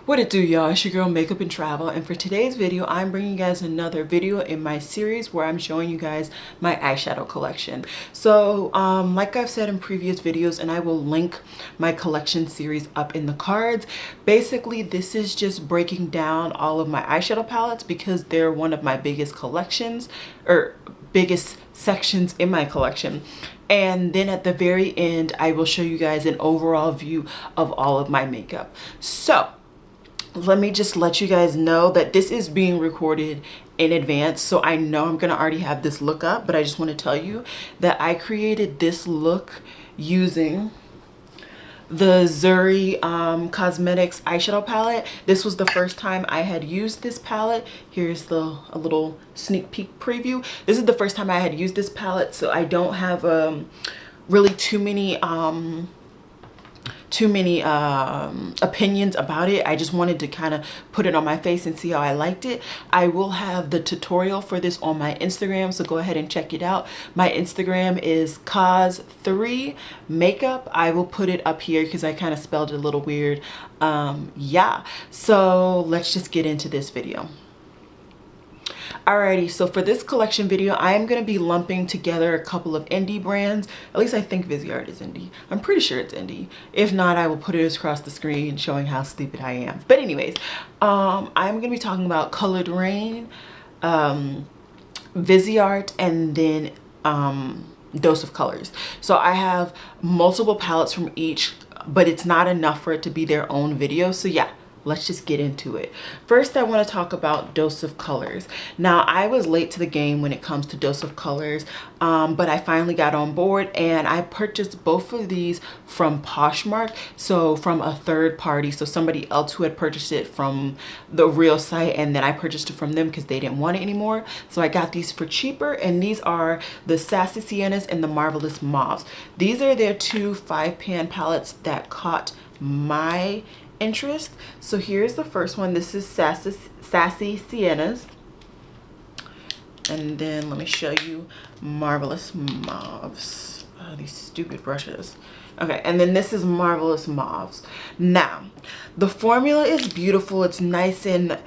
What it do, y'all? It's your girl Makeup and Travel, and for today's video I'm bringing you guys another video in my series where I'm showing you guys my eyeshadow collection. So like I've said in previous videos, and I will link my collection series up in the cards, basically this is just breaking down all of my eyeshadow palettes because they're one of my biggest collections, or biggest sections in my collection. And then at the very end I will show you guys an overall view of all of my makeup. So let me just let you guys know that this is being recorded in advance, so I know I'm gonna already have this look up, but I just want to tell you that I created this look using the Xuri Cosmetics eyeshadow palette. This was the first time I had used this palette. Here's a little sneak peek preview. This is the first time I had used this palette, so I don't have really too many opinions about it. I just wanted to kind of put it on my face and see how I liked it. I will have the tutorial for this on my Instagram, so go ahead and check it out. My Instagram is cos3makeup. I will put it up here because I kind of spelled it a little weird. Yeah, so let's just get into this video. Alrighty, so for this collection video, I am going to be lumping together a couple of indie brands. At least I think Viserat is indie. I'm pretty sure it's indie. If not, I will put it across the screen showing how stupid I am. But anyways, I'm going to be talking about Colored Raine, Viserat, and then Dose of Colors. So I have multiple palettes from each, but it's not enough for it to be their own video. So yeah, let's just get into it. First, I want to talk about Dose of Colors. Now, I was late to the game when it comes to Dose of Colors, but I finally got on board and I purchased both of these from Poshmark, so from a third party, so somebody else who had purchased it from the real site, and then I purchased it from them because they didn't want it anymore. So I got these for cheaper, and these are the Sassy Siennas and the Marvelous Mauves. These are their two 5-pan palettes that caught my interest. So here's the first one. This is Sassy Siennas, and then let me show you Marvelous Mauves. Oh, these stupid brushes. Okay, and then this is Marvelous Mauves. Now, the formula is beautiful. It's nice and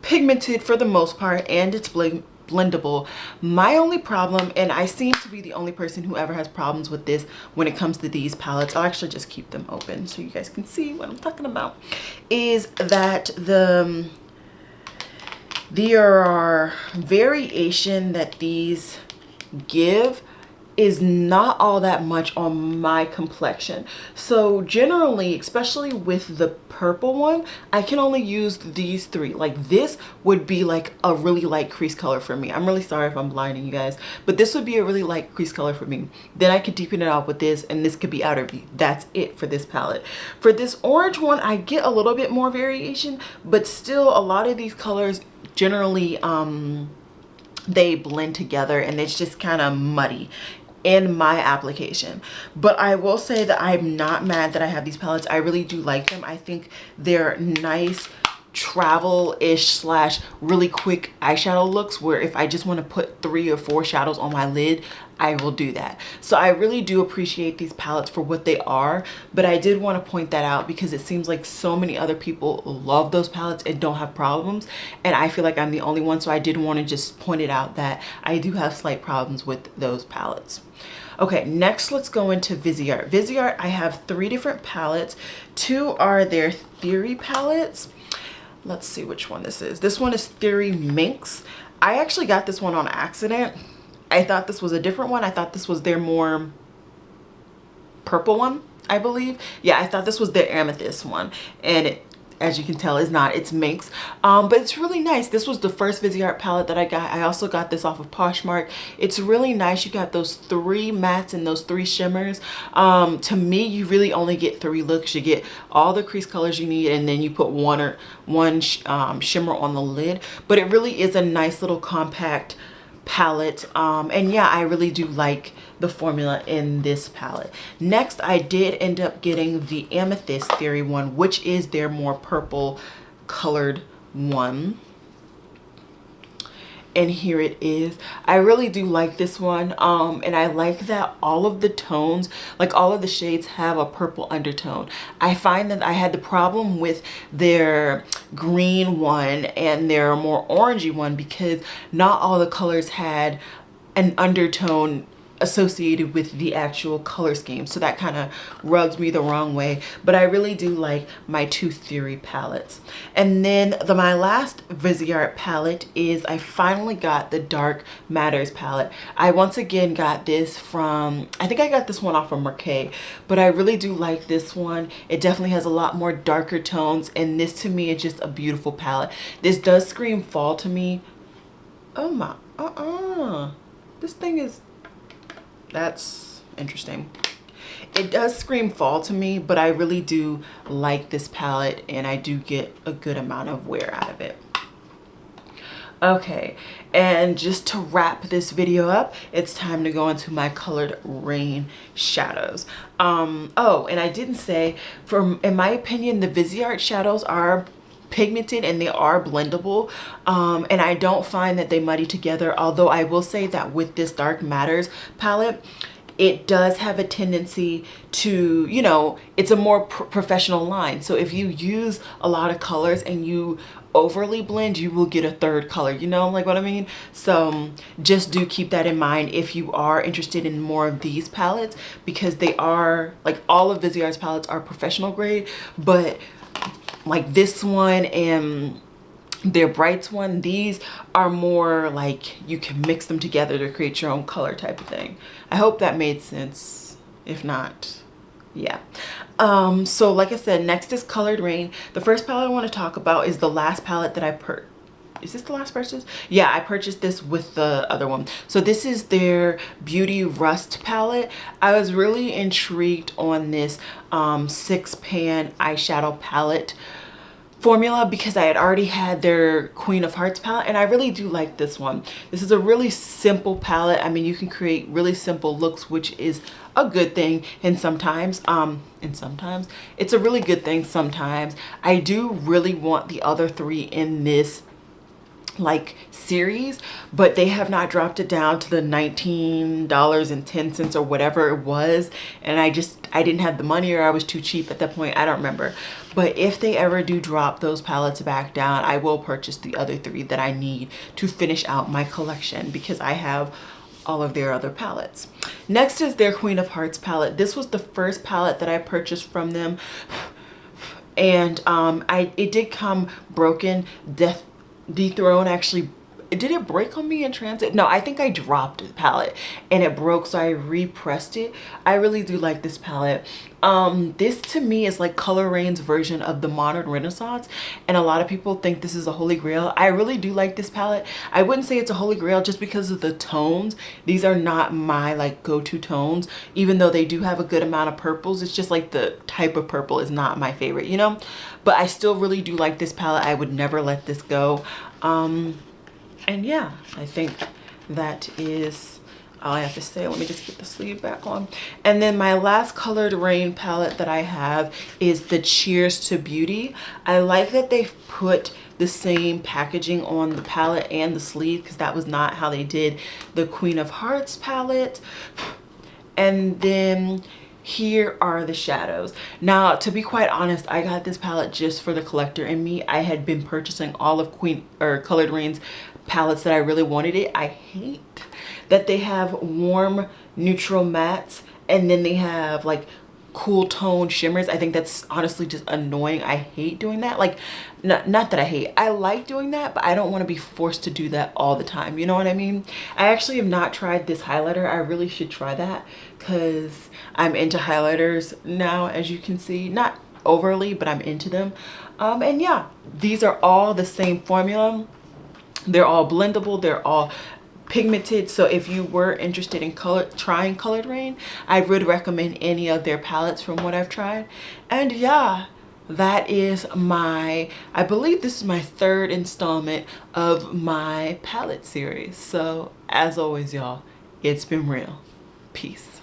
pigmented for the most part, and it's blendable. My only problem, and I seem to be the only person who ever has problems with this when it comes to these palettes, I'll actually just keep them open so you guys can see what I'm talking about, is that there are variation that these give is not all that much on my complexion. So generally, especially with the purple one, I can only use these three. Like this would be like a really light crease color for me. I'm really sorry if I'm blinding you guys, but this would be a really light crease color for me. Then I could deepen it out with this, and this could be outer V. That's it for this palette. For this orange one, I get a little bit more variation, but still a lot of these colors generally they blend together and it's just kind of muddy in my application. But I will say that I'm not mad that I have these palettes. I really do like them. I think they're nice travel-ish slash really quick eyeshadow looks, where if I just want to put 3 or 4 shadows on my lid, I will do that. So I really do appreciate these palettes for what they are, but I did want to point that out because it seems like so many other people love those palettes and don't have problems, and I feel like I'm the only one. So I did want to just point it out that I do have slight problems with those palettes. Okay, next let's go into Viserat. Viserat, I have 3 different palettes. 2 are their Theory palettes. Let's see which one this is. This one is Theory Minx. I actually got this one on accident. I thought this was a different one. I thought this was their more purple one, I believe. Yeah, I thought this was their amethyst one, and it, as you can tell, is not. It's Minx, but it's really nice. This was the first Viserat palette that I got. I also got this off of Poshmark. It's really nice. You got those 3 mattes and those 3 shimmers. To me, you really only get 3 looks. You get all the crease colors you need, and then you put one shimmer on the lid. But it really is a nice little compact palette, and yeah, I really do like the formula in this palette. Next, I did end up getting the Amethyst Theory one, which is their more purple colored one. and here it is. I really do like this one, and I like that all of the tones, like all of the shades, have a purple undertone. I find that I had the problem with their green one and their more orangey one because not all the colors had an undertone associated with the actual color scheme, so that kind of rubs me the wrong way. But I really do like my two Theory palettes. And then my last Viserat palette is, I finally got the Dark Matters palette. I once again got this from, I think I got this one off of Marc, but I really do like this one. It definitely has a lot more darker tones, and this to me is just a beautiful palette. This does scream fall to me. Oh my, this thing is, that's interesting. It does scream fall to me, but I really do like this palette, and I do get a good amount of wear out of it. Okay, and just to wrap this video up, it's time to go into my colored Raine shadows. Oh, and I didn't say, in my opinion, the Viserat shadows are pigmented and they are blendable, and I don't find that they muddy together, although I will say that with this Dark Matters palette, it does have a tendency to, you know, it's a more professional line. So if you use a lot of colors and you overly blend, you will get a third color, you know, like what I mean? So just do keep that in mind if you are interested in more of these palettes, because they are, like, all of Viserat's palettes are professional grade, but like this one and their Brights one, these are more like you can mix them together to create your own color type of thing. I hope that made sense. If not, yeah. So like I said, next is colored Raine. The first palette I want to talk about is the last palette that I purchased. Is this the last purchase? Yeah, I purchased this with the other one. So this is their Beauty Rust palette. I was really intrigued on this 6-pan eyeshadow palette formula because I had already had their Queen of Hearts palette, and I really do like this one. This is a really simple palette. I mean, you can create really simple looks, which is a good thing, and sometimes it's a really good thing sometimes. I do really want the other three in this like series, but they have not dropped it down to the $19.10 or whatever it was, and I didn't have the money, or I was too cheap at that point, I don't remember. But if they ever do drop those palettes back down, I will purchase the other three that I need to finish out my collection, because I have all of their other palettes. Next is their Queen of Hearts palette. This was the first palette that I purchased from them, and it did come broken. Dethrone actually, did it break on me in transit? No, I think I dropped the palette and it broke, so I repressed it. I really do like this palette. This to me is like Color Raine's version of the Modern Renaissance, and a lot of people think this is a holy grail. I really do like this palette. I wouldn't say it's a holy grail just because of the tones. These are not my like go-to tones, even though they do have a good amount of purples. It's just like the type of purple is not my favorite, you know? But I still really do like this palette. I would never let this go. And yeah, I think that is all I have to say. Let me just get the sleeve back on. And then my last colored Raine palette that I have is the Cheers to Beauty. I like that they've put the same packaging on the palette and the sleeve, because that was not how they did the Queen of Hearts palette. And then here are the shadows. Now, to be quite honest, I got this palette just for the collector in me. I had been purchasing all of Colored Raine's palettes that I really wanted it. I hate that they have warm neutral mattes and then they have like cool tone shimmers. I think that's honestly just annoying. I hate doing that. Like, not that I hate, I like doing that, but I don't want to be forced to do that all the time, you know what I mean? I actually have not tried this highlighter. I really should try that, because I'm into highlighters now, as you can see. Not overly, but I'm into them. And yeah, these are all the same formula. They're all blendable, they're all pigmented. So if you were interested in trying Colored Raine, I would recommend any of their palettes from what I've tried. And yeah, that is I believe this is my third installment of my palette series. So as always, y'all, it's been real. Peace.